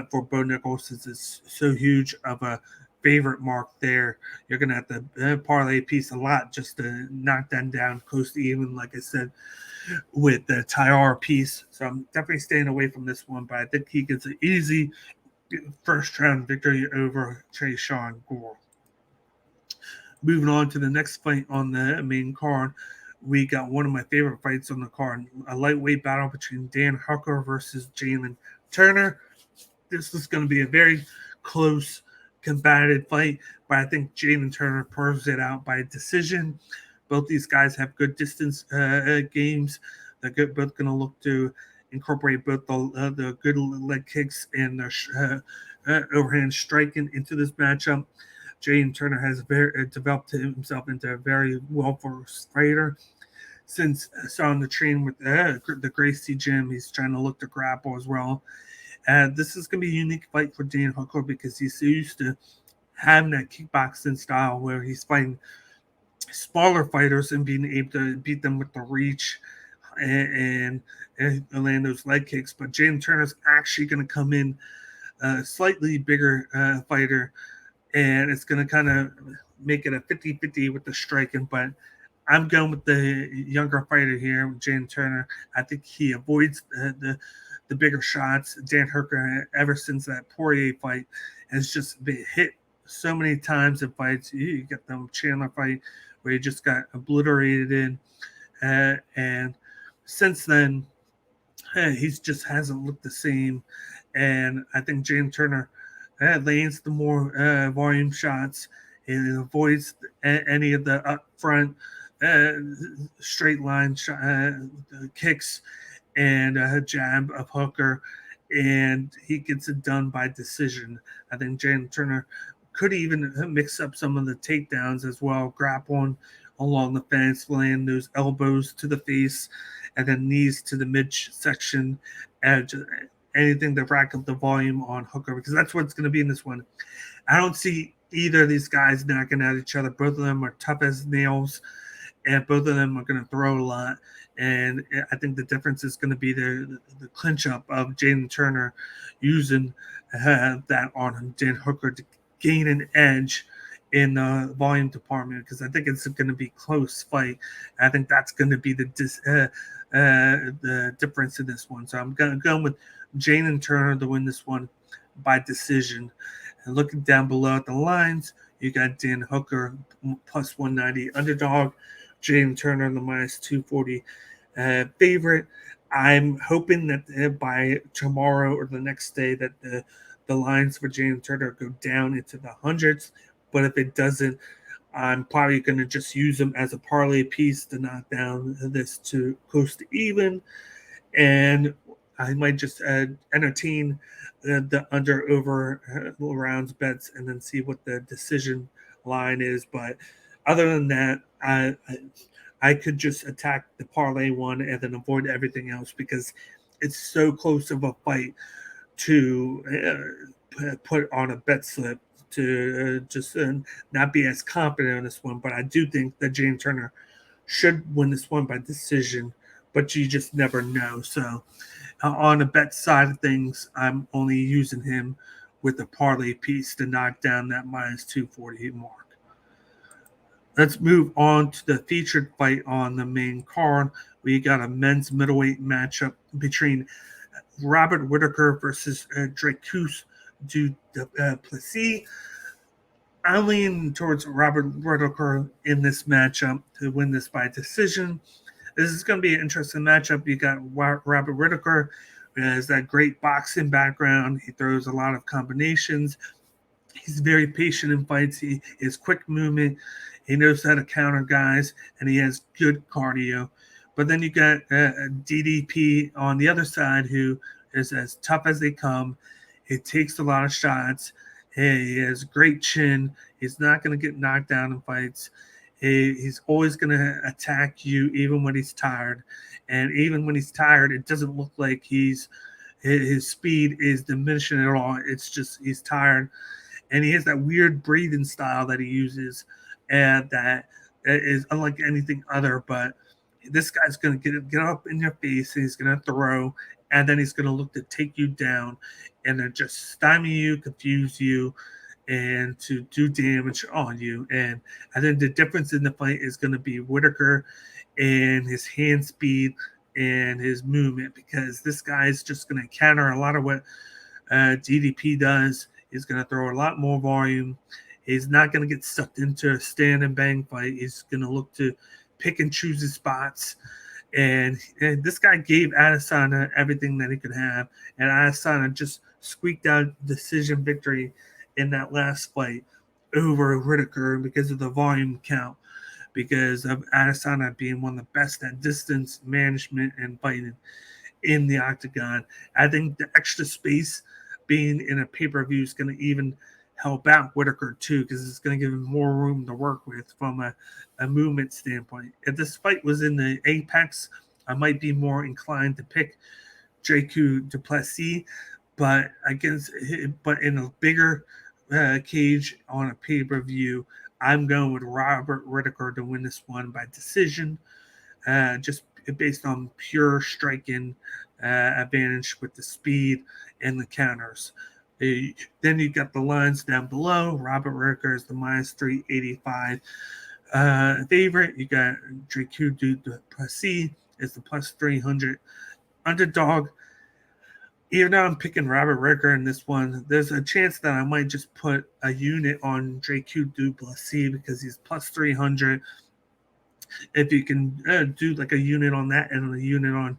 for Bo Nickal since it's so huge of a favorite mark there. You're going to have to parlay piece a lot just to knock them down close to even, like I said, with the Taira piece. So I'm definitely staying away from this one, but I think he gets an easy first round victory over Tresean Gore. Moving on to the next fight on the main card, we got one of my favorite fights on the card, a lightweight battle between Dan Hooker versus Jalin Turner. This is going to be a very close, combative fight, but I think Jalin Turner pulls it out by decision. Both these guys have good distance games. They're both going to look to incorporate both the good leg kicks and the overhand striking into this matchup. Jalin Turner has developed himself into a very well-versed fighter. Since starting to train with the Gracie gym, he's trying to look to grapple as well. This is going to be a unique fight for Dan Hooker because he's used to having that kickboxing style where he's fighting smaller fighters and being able to beat them with the reach and land those leg kicks. But Jalin Turner's actually going to come in a slightly bigger fighter, and it's going to kind of make it a 50-50 with the striking. But I'm going with the younger fighter here, Jalin Turner. I think he avoids the bigger shots. Dan Hooker, ever since that Poirier fight, has just been hit so many times in fights. You get the Chandler fight where he just got obliterated in, and since then, he just hasn't looked the same. And I think Jalin Turner lands the more volume shots and avoids any of the up front straight line kicks and a jab of Hooker, and he gets it done by decision. I think Jalin Turner could even mix up some of the takedowns as well, grappling along the fence, land those elbows to the face, and then knees to the midsection, and anything to rack up the volume on Hooker, because that's what's going to be in this one. I don't see either of these guys knocking at each other. Both of them are tough as nails, and both of them are going to throw a lot. And I think the difference is going to be the clinch up of Jalin Turner using that on Dan Hooker to gain an edge in the volume department, because I think it's going to be a close fight. I think that's going to be the difference in this one. So I'm going to go with Jalin Turner to win this one by decision. And looking down below at the lines, you got Dan Hooker plus 190 underdog, Jalin Turner the minus 240 favorite. I'm hoping that by tomorrow or the next day that the lines for Jalin Turner go down into the hundreds. But if it doesn't, I'm probably going to just use them as a parlay piece to knock down this to close to even. And I might just entertain the under over rounds bets and then see what the decision line is. But other than that, I could just attack the parlay one and then avoid everything else, because it's so close of a fight to put on a bet slip, to just not be as confident on this one. But I do think that Jalin Turner should win this one by decision, but you just never know. So on the bet side of things, I'm only using him with a parlay piece to knock down that minus 240 mark. Let's move on to the featured fight on the main card. We got a men's middleweight matchup between Robert Whittaker versus Dricus du Plessis. I lean towards Robert Whittaker in this matchup to win this by decision. This is going to be an interesting matchup. You got Robert Whittaker, who has that great boxing background. He throws a lot of combinations. He's very patient in fights. He is quick movement. He knows how to counter guys, and he has good cardio. But then you got DDP on the other side, who is as tough as they come. He takes a lot of shots. He has great chin. He's not going to get knocked down in fights. He's always going to attack you even when he's tired. And even when he's tired, it doesn't look like his speed is diminishing at all. It's just he's tired. And he has that weird breathing style that he uses, and that is unlike anything other. But this guy's going to get up in your face, and he's going to throw, and then he's going to look to take you down and then just stymie you, confuse you, and to do damage on you. And I think the difference in the fight is going to be Whittaker and his hand speed and his movement, because this guy is just going to counter a lot of what DDP does. He's going to throw a lot more volume. He's not going to get sucked into a stand and bang fight. He's going to look to pick and choose his spots. And this guy gave Adesanya everything that he could have. And Adesanya just squeaked out decision victory in that last fight over Whittaker because of the volume count, because of Adesanya being one of the best at distance management and fighting in the octagon. I think the extra space being in a pay-per-view is going to even help out Whittaker too, because it's going to give him more room to work with from a movement standpoint. If this fight was in the Apex, I might be more inclined to pick Dricus du Plessis, but in a bigger cage on a pay-per-view. I'm going with Robert Whittaker to win this one by decision, just based on pure striking advantage with the speed and the counters. Then you got the lines down below. Robert Whittaker is the minus 385 favorite. You got Dricus du Plessis is the plus 300 underdog. Even though I'm picking Robert Whittaker in this one, there's a chance that I might just put a unit on Dricus du Plessis because he's plus 300. If you can do like a unit on that and a unit on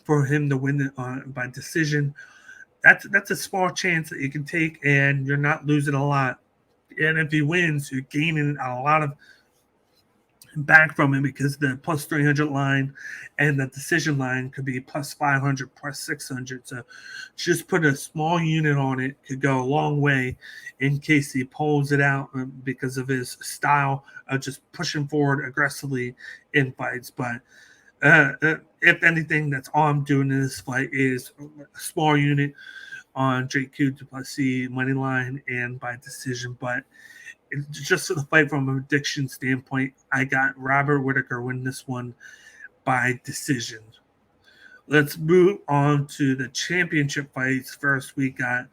for him to win it by decision, that's a small chance that you can take, and you're not losing a lot. And if he wins, you're gaining a lot of back from him because the plus 300 line and the decision line could be plus 500, plus 600. So just put a small unit on it could go a long way in case he pulls it out because of his style of just pushing forward aggressively in fights. But if anything, that's all I'm doing in this fight is a small unit on Dricus du Plessis money line and by decision. But just for the fight from a prediction standpoint, I got Robert Whittaker win this one by decision. Let's move on to the championship fights. First, we got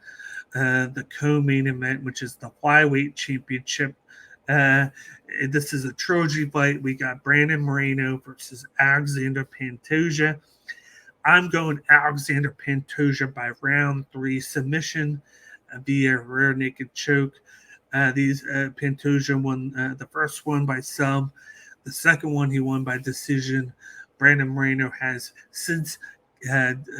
the co-main event, which is the Flyweight Championship. This is a trilogy fight. We got Brandon Moreno versus Alexandre Pantoja. I'm going Alexandre Pantoja by round 3 submission via rear naked choke. Pantoja won the first one by sub. The second one he won by decision. Brandon Moreno has since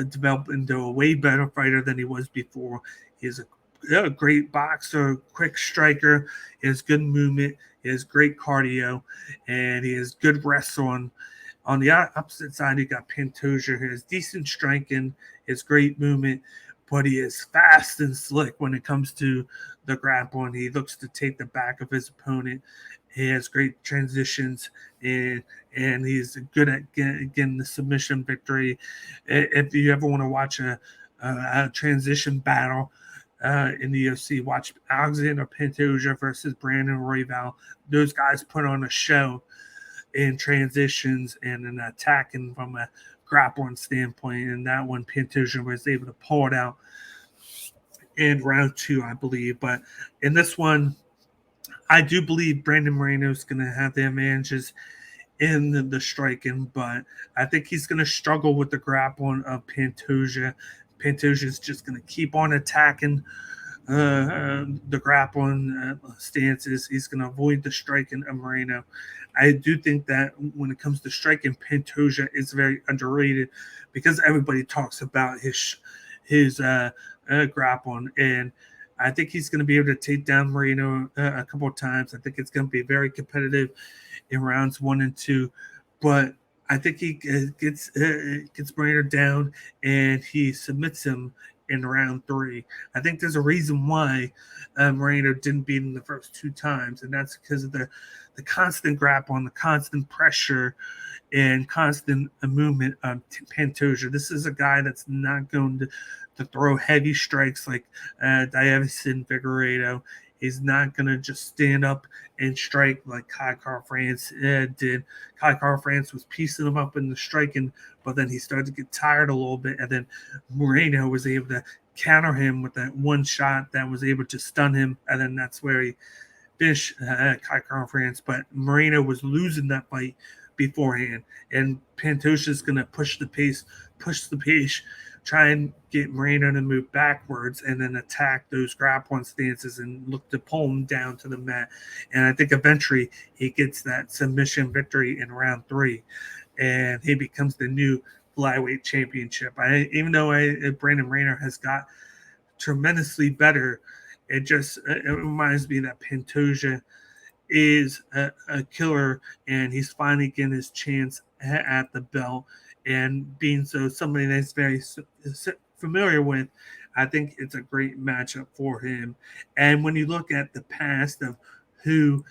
developed into a way better fighter than he was before. He is a great boxer, quick striker. He has good movement. He has great cardio, and he has good wrestling. On the opposite side, you got Pantoja, who has decent striking, has great movement, but he is fast and slick when it comes to the grappling. He looks to take the back of his opponent. He has great transitions, and he's good at getting the submission victory. If you ever want to watch a transition battle in the UFC, watch Alexandre Pantoja versus Brandon Royval. Those guys put on a show in transitions and in attacking from a grappling standpoint, and that one Pantoja was able to pull it out in round 2, I believe. But in this one, I do believe Brandon Moreno is going to have the advantages in the striking, but I think he's going to struggle with the grappling of Pantoja. Pantoja is just going to keep on attacking the grappling stances. He's going to avoid the striking of Moreno. I do think that when it comes to striking, Pantoja is very underrated because everybody talks about his grappling, and I think he's going to be able to take down Moreno a couple of times. I think it's going to be very competitive in rounds 1 and 2, but I think he gets Moreno down and he submits him in round 3. I think there's a reason why Moreno didn't beat him the first 2 times, and that's because of the constant grappling, the constant pressure, and constant movement of Pantoja. This is a guy that's not going to throw heavy strikes like Davison Figueiredo. He's not going to just stand up and strike like Kai France did. Kai France was piecing him up in the striking, but then he started to get tired a little bit, and then Moreno was able to counter him with that one shot that was able to stun him, and then that's where he finished Kai France. But Moreno was losing that fight beforehand, and Pantoja is going to push the pace, try and get Moreno to move backwards and then attack those grappling stances and look to pull him down to the mat. And I think eventually he gets that submission victory in round 3, and he becomes the new flyweight championship. Even though Brandon Moreno has got tremendously better, it reminds me that Pantoja is a killer, and he's finally getting his chance at the belt. And being somebody that's very familiar with, I think it's a great matchup for him. And when you look at the past of who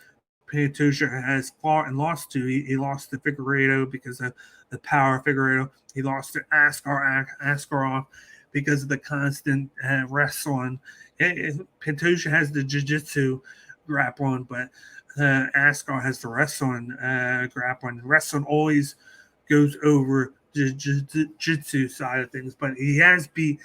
Pantoja has fought and lost to, he lost to Figueiredo because of the power of Figueiredo. He lost to Askarov. because of the constant wrestling. Pantoja has the jiu-jitsu grappling, but Askar has the wrestling grappling. Wrestling always goes over the jiu-jitsu side of things, but he has beat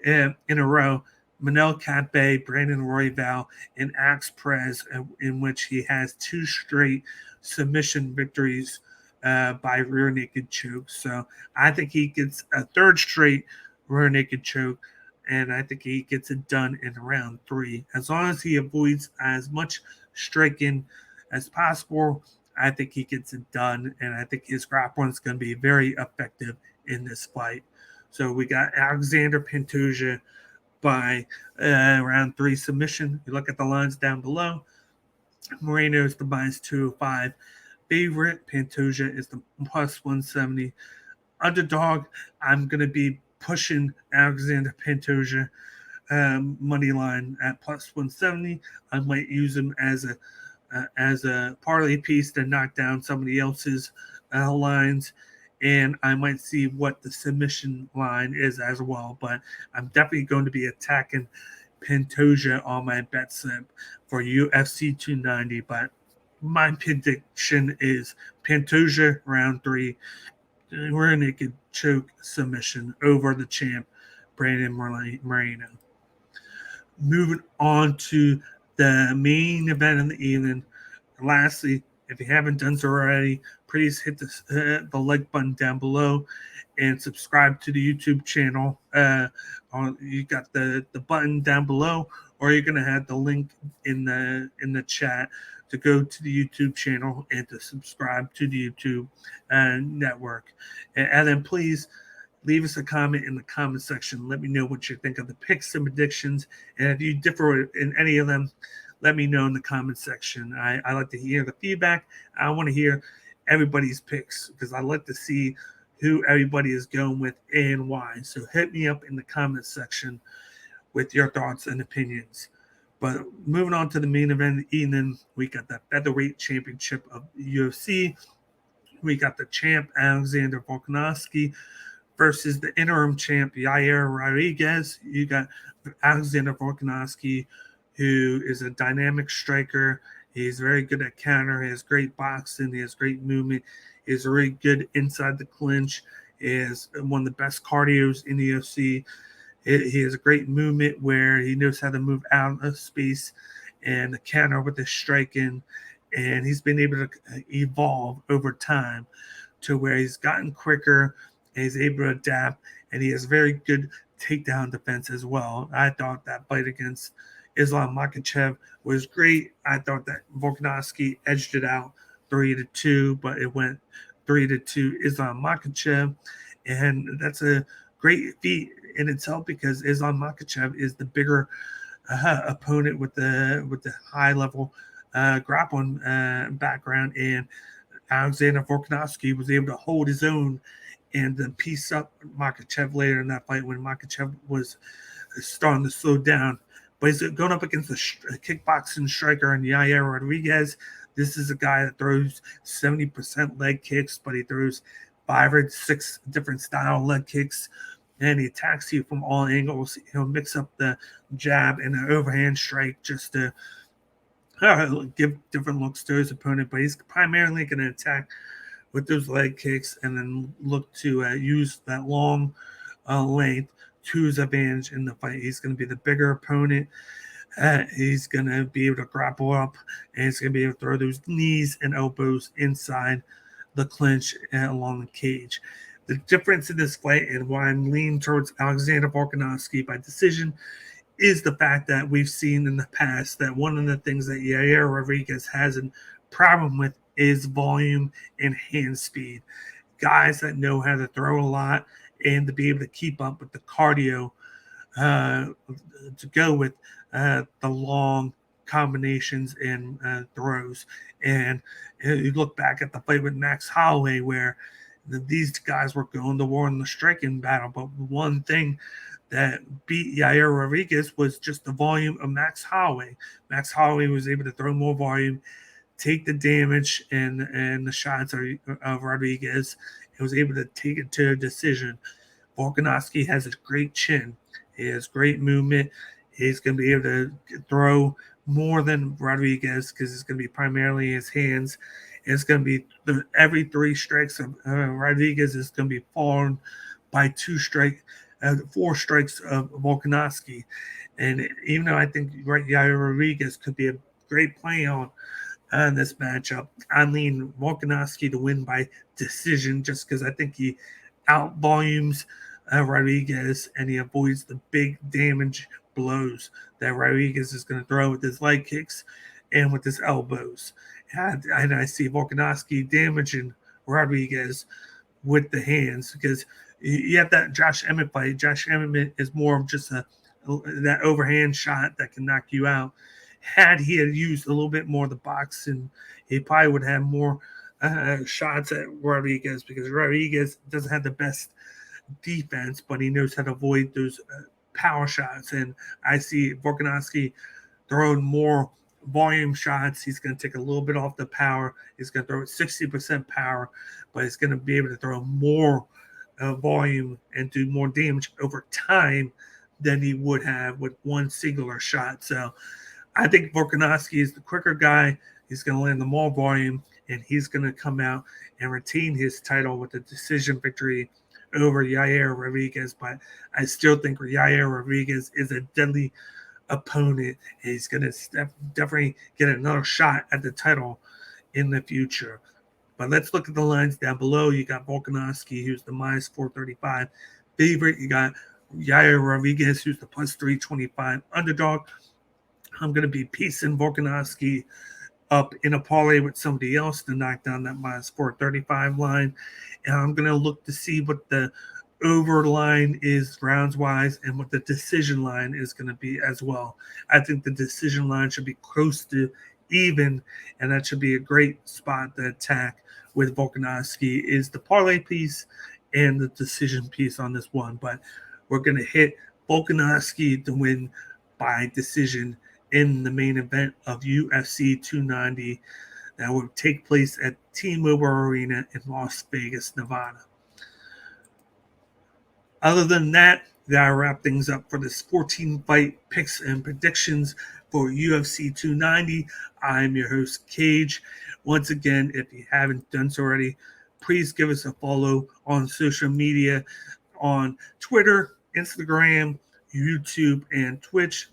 in a row Manel Cape, Brandon Royval, and Axe Perez, in which he has 2 straight submission victories by rear naked choke. So I think he gets a 3rd straight rear naked choke, and I think he gets it done in round 3. As long as he avoids as much striking as possible, I think he gets it done, and I think his grappling is going to be very effective in this fight. So we got Alexandre Pantoja by round 3 submission. You look at the lines down below. Moreno is the minus 205 favorite. Pantoja is the plus 170 underdog. I'm going to be pushing Alexandre Pantoja money line at plus 170. I might use him as a parlay piece to knock down somebody else's lines, and I might see what the submission line is as well. But I'm definitely going to be attacking Pantoja on my bet slip for UFC 290. But my prediction is Pantoja round 3, rear naked choke submission over the champ Brandon Moreno. Moving on to the main event of the evening. Lastly, if you haven't done so already, please hit the like button down below and subscribe to the YouTube channel. You got the button down below, or you're gonna have the link in the chat to go to the YouTube channel and to subscribe to the YouTube network. And then please leave us a comment in the comment section. Let me know what you think of the picks and predictions, and if you differ in any of them, let me know in the comment section. I like to hear the feedback. I want to hear everybody's picks because I like to see who everybody is going with and why. So hit me up in the comment section with your thoughts and opinions. But moving on to the main event of the evening, we got the featherweight championship of the UFC. We got the champ Alexander Volkanovski versus the interim champ Yair Rodriguez. You got Alexander Volkanovski, who is a dynamic striker. He's very good at counter. He has great boxing. He has great movement. He's very good inside the clinch. He is one of the best cardios in the UFC. He has a great movement where he knows how to move out of space and counter with his striking. And he's been able to evolve over time to where he's gotten quicker and he's able to adapt. And he has very good takedown defense as well. I thought that fight against Islam Makhachev was great. I thought that Volkanovski edged it out 3-2, but it went 3-2 Islam Makhachev. And that's a great feat in itself because Islam Makhachev is the bigger opponent with the high level grappling background, and Alexander Volkanovski was able to hold his own and piece up Makhachev later in that fight when Makhachev was starting to slow down. But he's going up against a kickboxing striker in Yair Rodriguez. This is a guy that throws 70% leg kicks, but he throws 5 or 6 different style leg kicks, and he attacks you from all angles. He'll mix up the jab and the overhand strike just to give different looks to his opponent, but he's primarily going to attack with those leg kicks and then look to use that long length to his advantage in the fight. He's going to be the bigger opponent. He's going to be able to grapple up, and he's going to be able to throw those knees and elbows inside the clinch and along the cage. The difference in this fight and why I'm leaning towards Alexander Volkanovski by decision is the fact that we've seen in the past that one of the things that Yair Rodriguez has a problem with is volume and hand speed. Guys that know how to throw a lot and to be able to keep up with the cardio to go with the long combinations and throws. And you look back at the fight with Max Holloway where these guys were going to war in the striking battle, but one thing that beat Yair Rodriguez was just the volume of Max Holloway. Max Holloway was able to throw more volume, take the damage and the shots of Rodriguez, and was able to take it to a decision. Volkanovski has a great chin. He has great movement. He's going to be able to throw more than Rodriguez because it's going to be primarily his hands. It's going to be every 3 strikes of Rodriguez is going to be followed by 4 strikes of Volkanovski. And even though I think Yair Rodriguez could be a great play on this matchup, I lean Volkanovski to win by decision just because I think he out volumes Rodriguez and he avoids the big damage blows that Rodriguez is going to throw with his leg kicks and with his elbows. And I see Volkanovski damaging Rodriguez with the hands because you have that Josh Emmett fight. Josh Emmett is more of just that overhand shot that can knock you out. Had he had used a little bit more of the boxing, he probably would have more shots at Rodriguez because Rodriguez doesn't have the best defense, but he knows how to avoid those power shots. And I see Volkanovski throwing more volume shots. He's going to take a little bit off the power. He's going to throw 60% power, but he's going to be able to throw more volume and do more damage over time than he would have with one singular shot. So I think Volkanovski is the quicker guy. He's going to land the more volume, and he's going to come out and retain his title with a decision victory over Yair Rodriguez. But I still think Yair Rodriguez is a deadly opponent. He's going to definitely get another shot at the title in the future. But let's look at the lines down below. You got Volkanovski, who's the minus 435 favorite. You got Yair Rodriguez, who's the plus 325 underdog. I'm going to be piecing Volkanovski up in a parlay with somebody else to knock down that minus 435 line. And I'm going to look to see what the over line is rounds-wise and what the decision line is going to be as well. I think the decision line should be close to even, and that should be a great spot to attack with Volkanovski is the parlay piece and the decision piece on this one. But we're going to hit Volkanovski to win by decision in the main event of UFC 290 that will take place at T-Mobile Arena in Las Vegas, Nevada. Other than that, gotta wrap things up for this 14-fight picks and predictions for UFC 290. I'm your host, Cage. Once again, if you haven't done so already, please give us a follow on social media on Twitter, Instagram, YouTube, and Twitch.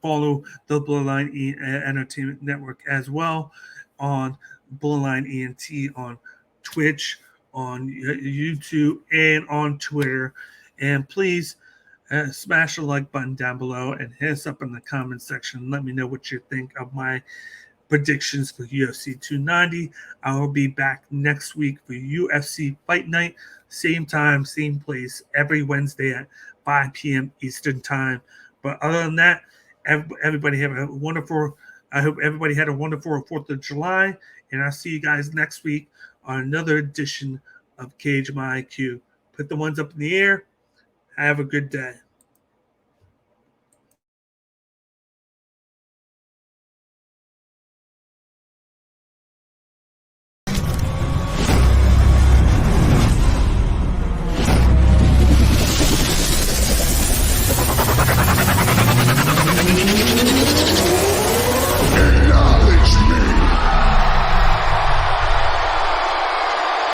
Follow the Bloodline Entertainment Network as well on Bloodline ENT on Twitch, on YouTube, and on Twitter. And please smash the like button down below and hit us up in the comment section. Let me know what you think of my predictions for UFC 290. I will be back next week for UFC Fight Night. Same time, same place, every Wednesday at 5 p.m. Eastern Time. But other than that, everybody have a wonderful, I hope everybody had a wonderful 4th of July. And I'll see you guys next week on another edition of Cage My IQ. Put the ones up in the air. Have a good day.